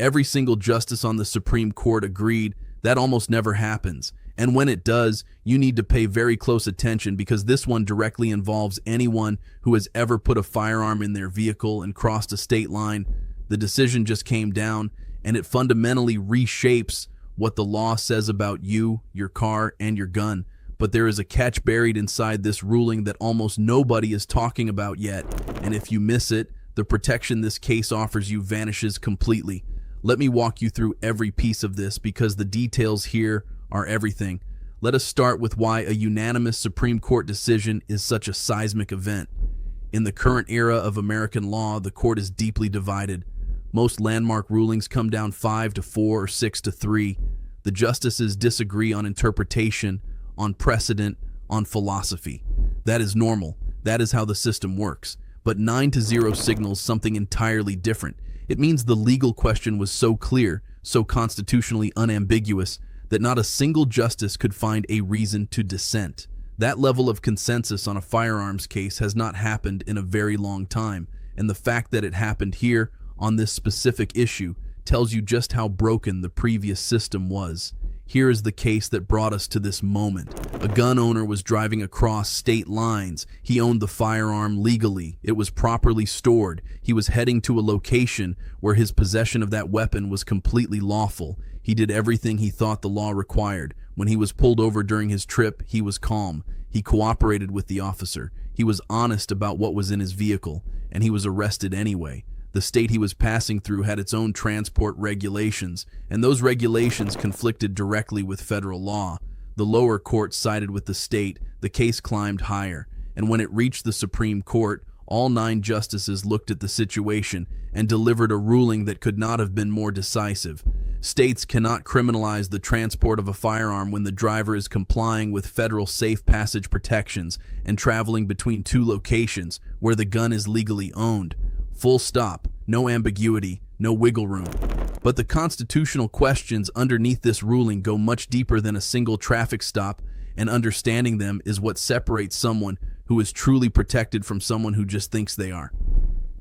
Every single justice on the Supreme Court agreed that almost never happens. And when it does, you need to pay very close attention because this one directly involves anyone who has ever put a firearm in their vehicle and crossed a state line. The decision just came down, and it fundamentally reshapes what the law says about you, your car, and your gun. But there is a catch buried inside this ruling that almost nobody is talking about yet, and if you miss it, the protection this case offers you vanishes completely. Let me walk you through every piece of this because the details here are everything. Let us start with why a unanimous Supreme Court decision is such a seismic event. In the current era of American law, the court is deeply divided. Most landmark rulings come down 5-4 or 6-3. The justices disagree on interpretation, on precedent, on philosophy. That is normal. That is how the system works. But 9-0 signals something entirely different. It means the legal question was so clear, so constitutionally unambiguous, that not a single justice could find a reason to dissent. That level of consensus on a firearms case has not happened in a very long time, and the fact that it happened here on this specific issue tells you just how broken the previous system was. Here is the case that brought us to this moment. A gun owner was driving across state lines. He owned the firearm legally. It was properly stored. He was heading to a location where his possession of that weapon was completely lawful. He did everything he thought the law required. When he was pulled over during his trip, he was calm. He cooperated with the officer. He was honest about what was in his vehicle, and he was arrested anyway. The state he was passing through had its own transport regulations, and those regulations conflicted directly with federal law. The lower court sided with the state. The case climbed higher, and when it reached the Supreme Court, all 9 justices looked at the situation and delivered a ruling that could not have been more decisive. States cannot criminalize the transport of a firearm when the driver is complying with federal safe passage protections and traveling between 2 locations where the gun is legally owned. Full stop. No ambiguity. No wiggle room. But the constitutional questions underneath this ruling go much deeper than a single traffic stop, and understanding them is what separates someone who is truly protected from someone who just thinks they are.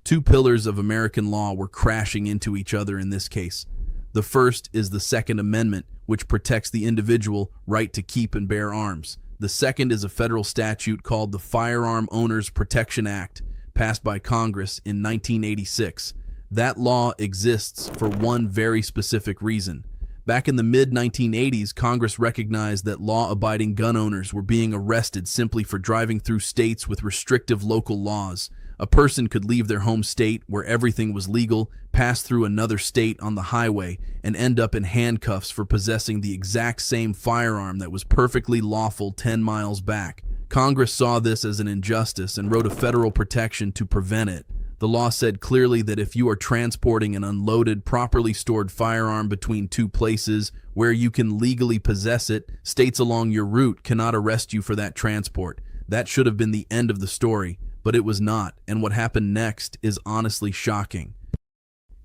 2 pillars of American law were crashing into each other in this case. The first is the Second Amendment, which protects the individual right to keep and bear arms. The second is a federal statute called the Firearm Owners Protection Act, passed by Congress in 1986. That law exists for one very specific reason. Back in the mid-1980s, Congress recognized that law-abiding gun owners were being arrested simply for driving through states with restrictive local laws. A person could leave their home state where everything was legal, pass through another state on the highway, and end up in handcuffs for possessing the exact same firearm that was perfectly lawful 10 miles back. Congress saw this as an injustice and wrote a federal protection to prevent it. The law said clearly that if you are transporting an unloaded, properly stored firearm between 2 places where you can legally possess it, states along your route cannot arrest you for that transport. That should have been the end of the story, but it was not, and what happened next is honestly shocking.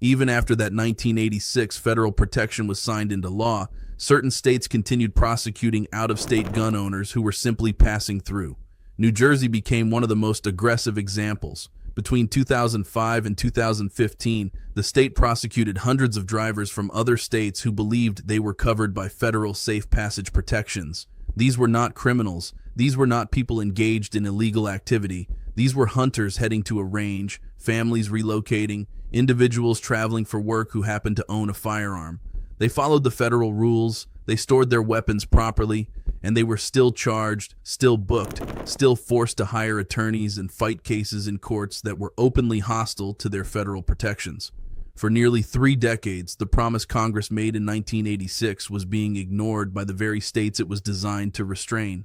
Even after that 1986 federal protection was signed into law, certain states continued prosecuting out-of-state gun owners who were simply passing through. New Jersey became one of the most aggressive examples. Between 2005 and 2015, the state prosecuted hundreds of drivers from other states who believed they were covered by federal safe passage protections. These were not criminals. These were not people engaged in illegal activity. These were hunters heading to a range, families relocating, individuals traveling for work who happened to own a firearm. They followed the federal rules, they stored their weapons properly, and they were still charged, still booked, still forced to hire attorneys and fight cases in courts that were openly hostile to their federal protections. For nearly 3 decades, the promise Congress made in 1986 was being ignored by the very states it was designed to restrain.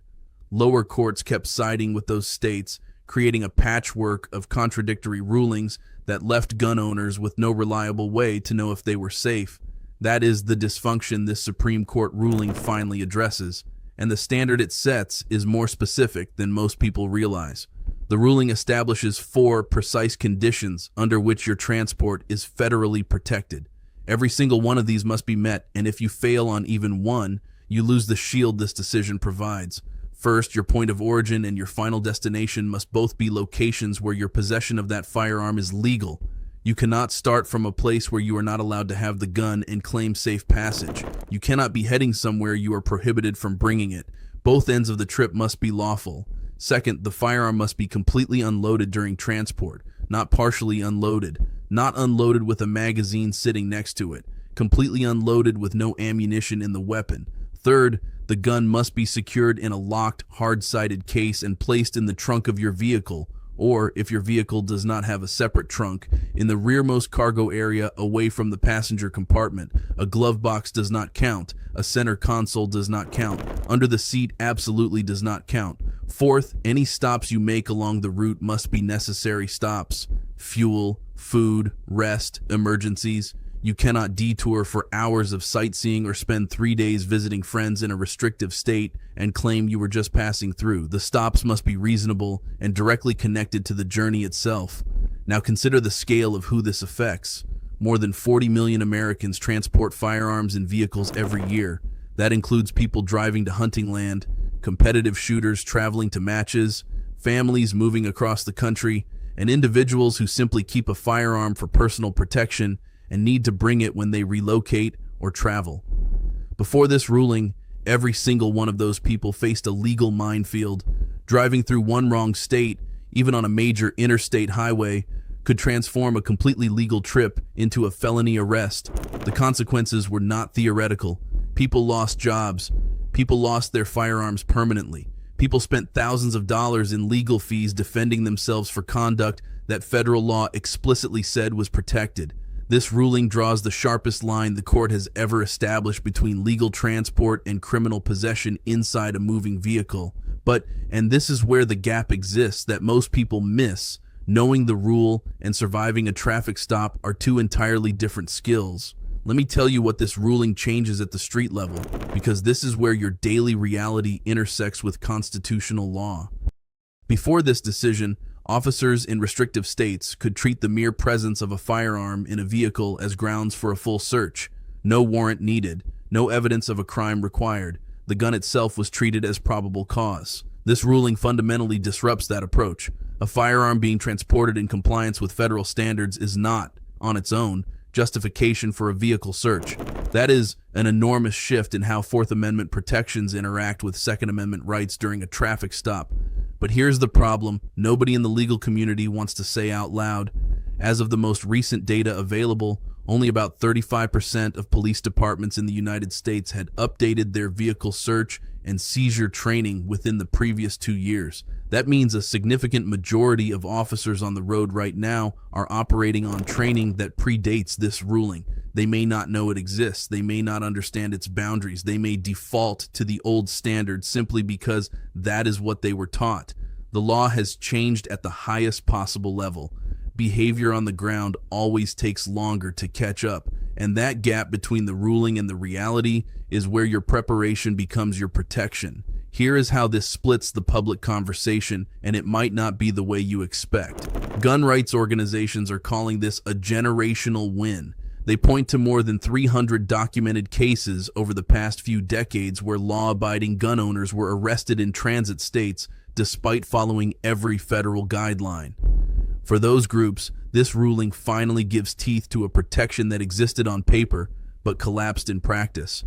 Lower courts kept siding with those states, creating a patchwork of contradictory rulings that left gun owners with no reliable way to know if they were safe. That is the dysfunction this Supreme Court ruling finally addresses, and the standard it sets is more specific than most people realize. The ruling establishes 4 precise conditions under which your transport is federally protected. Every single one of these must be met, and if you fail on even one, you lose the shield this decision provides. First, your point of origin and your final destination must both be locations where your possession of that firearm is legal. You cannot start from a place where you are not allowed to have the gun and claim safe passage. You cannot be heading somewhere you are prohibited from bringing it. Both ends of the trip must be lawful. Second, the firearm must be completely unloaded during transport, not partially unloaded, not unloaded with a magazine sitting next to it, completely unloaded with no ammunition in the weapon. Third, the gun must be secured in a locked, hard-sided case and placed in the trunk of your vehicle, or, if your vehicle does not have a separate trunk, in the rearmost cargo area away from the passenger compartment. A glove box does not count. A center console does not count. Under the seat absolutely does not count. Fourth, any stops you make along the route must be necessary stops. Fuel, food, rest, emergencies. You cannot detour for hours of sightseeing or spend 3 days visiting friends in a restrictive state and claim you were just passing through. The stops must be reasonable and directly connected to the journey itself. Now consider the scale of who this affects. More than 40 million Americans transport firearms in vehicles every year. That includes people driving to hunting land, competitive shooters traveling to matches, families moving across the country, and individuals who simply keep a firearm for personal protection and need to bring it when they relocate or travel. Before this ruling, every single one of those people faced a legal minefield. Driving through one wrong state, even on a major interstate highway, could transform a completely legal trip into a felony arrest. The consequences were not theoretical. People lost jobs. People lost their firearms permanently. People spent thousands of dollars in legal fees defending themselves for conduct that federal law explicitly said was protected. This ruling draws the sharpest line the court has ever established between legal transport and criminal possession inside a moving vehicle. But, and this is where the gap exists that most people miss, knowing the rule and surviving a traffic stop are two entirely different skills. Let me tell you what this ruling changes at the street level, because this is where your daily reality intersects with constitutional law. Before this decision, officers in restrictive states could treat the mere presence of a firearm in a vehicle as grounds for a full search. No warrant needed, no evidence of a crime required. The gun itself was treated as probable cause. This ruling fundamentally disrupts that approach. A firearm being transported in compliance with federal standards is not, on its own, justification for a vehicle search. That is an enormous shift in how Fourth Amendment protections interact with Second Amendment rights during a traffic stop. But here's the problem nobody in the legal community wants to say out loud. As of the most recent data available, only about 35% of police departments in the United States had updated their vehicle search and seizure training within the previous 2 years. That means a significant majority of officers on the road right now are operating on training that predates this ruling. They may not know it exists. They may not understand its boundaries. They may default to the old standard simply because that is what they were taught. The law has changed at the highest possible level. Behavior on the ground always takes longer to catch up, and that gap between the ruling and the reality is where your preparation becomes your protection. Here is how this splits the public conversation, and it might not be the way you expect. Gun rights organizations are calling this a generational win. They point to more than 300 documented cases over the past few decades where law-abiding gun owners were arrested in transit states despite following every federal guideline. For those groups, this ruling finally gives teeth to a protection that existed on paper but collapsed in practice.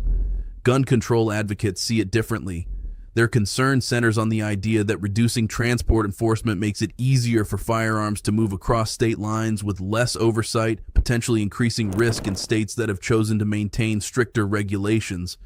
Gun control advocates see it differently. Their concern centers on the idea that reducing transport enforcement makes it easier for firearms to move across state lines with less oversight, potentially increasing risk in states that have chosen to maintain stricter regulations.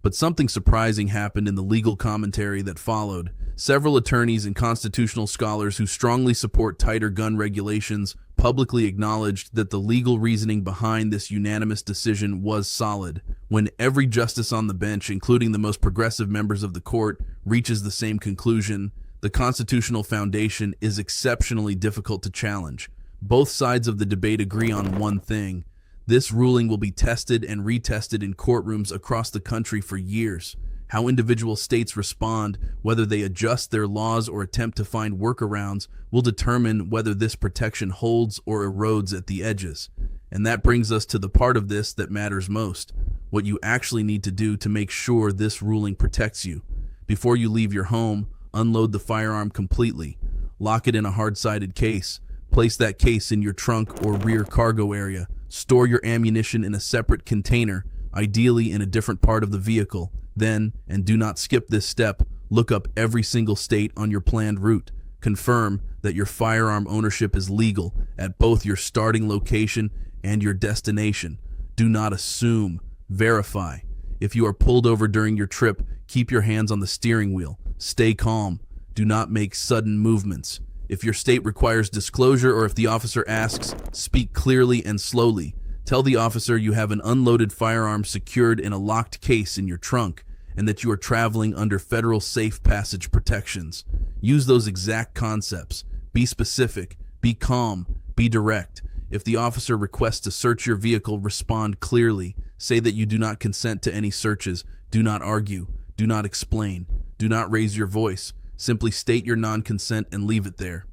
But something surprising happened in the legal commentary that followed. Several attorneys and constitutional scholars who strongly support tighter gun regulations publicly acknowledged that the legal reasoning behind this unanimous decision was solid. When every justice on the bench, including the most progressive members of the court, reaches the same conclusion, the constitutional foundation is exceptionally difficult to challenge. Both sides of the debate agree on one thing. This ruling will be tested and retested in courtrooms across the country for years. How individual states respond, whether they adjust their laws or attempt to find workarounds, will determine whether this protection holds or erodes at the edges. And that brings us to the part of this that matters most, what you actually need to do to make sure this ruling protects you. Before you leave your home, unload the firearm completely. Lock it in a hard-sided case. Place that case in your trunk or rear cargo area. Store your ammunition in a separate container, ideally in a different part of the vehicle. Then, and do not skip this step, look up every single state on your planned route. Confirm that your firearm ownership is legal at both your starting location and your destination. Do not assume, verify. If you are pulled over during your trip, keep your hands on the steering wheel. Stay calm. Do not make sudden movements. If your state requires disclosure or if the officer asks, speak clearly and slowly. Tell the officer you have an unloaded firearm secured in a locked case in your trunk and that you are traveling under federal safe passage protections. Use those exact concepts. Be specific, be calm, be direct. If the officer requests to search your vehicle, respond clearly. Say that you do not consent to any searches. Do not argue. Do not explain. Do not raise your voice. Simply state your non-consent and leave it there.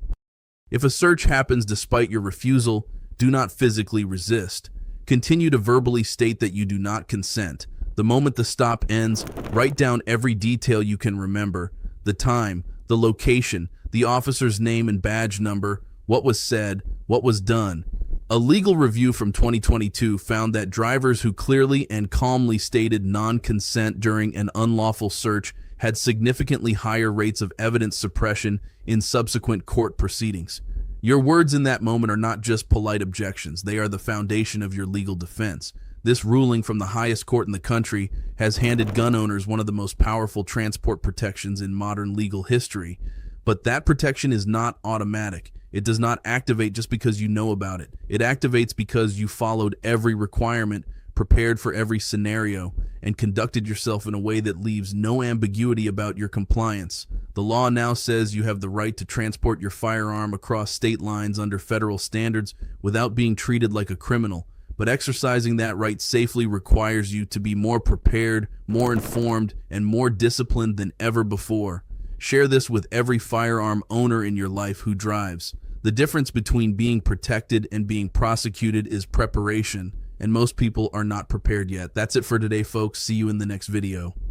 If a search happens despite your refusal, do not physically resist. Continue to verbally state that you do not consent. The moment the stop ends, write down every detail you can remember: the time, the location, the officer's name and badge number, what was said, what was done. A legal review from 2022 found that drivers who clearly and calmly stated non-consent during an unlawful search had significantly higher rates of evidence suppression in subsequent court proceedings. Your words in that moment are not just polite objections, they are the foundation of your legal defense. This ruling from the highest court in the country has handed gun owners one of the most powerful transport protections in modern legal history. But that protection is not automatic. It does not activate just because you know about it. It activates because you followed every requirement, prepared for every scenario, and conducted yourself in a way that leaves no ambiguity about your compliance. The law now says you have the right to transport your firearm across state lines under federal standards without being treated like a criminal. But exercising that right safely requires you to be more prepared, more informed, and more disciplined than ever before. Share this with every firearm owner in your life who drives. The difference between being protected and being prosecuted is preparation, and most people are not prepared yet. That's it for today, folks. See you in the next video.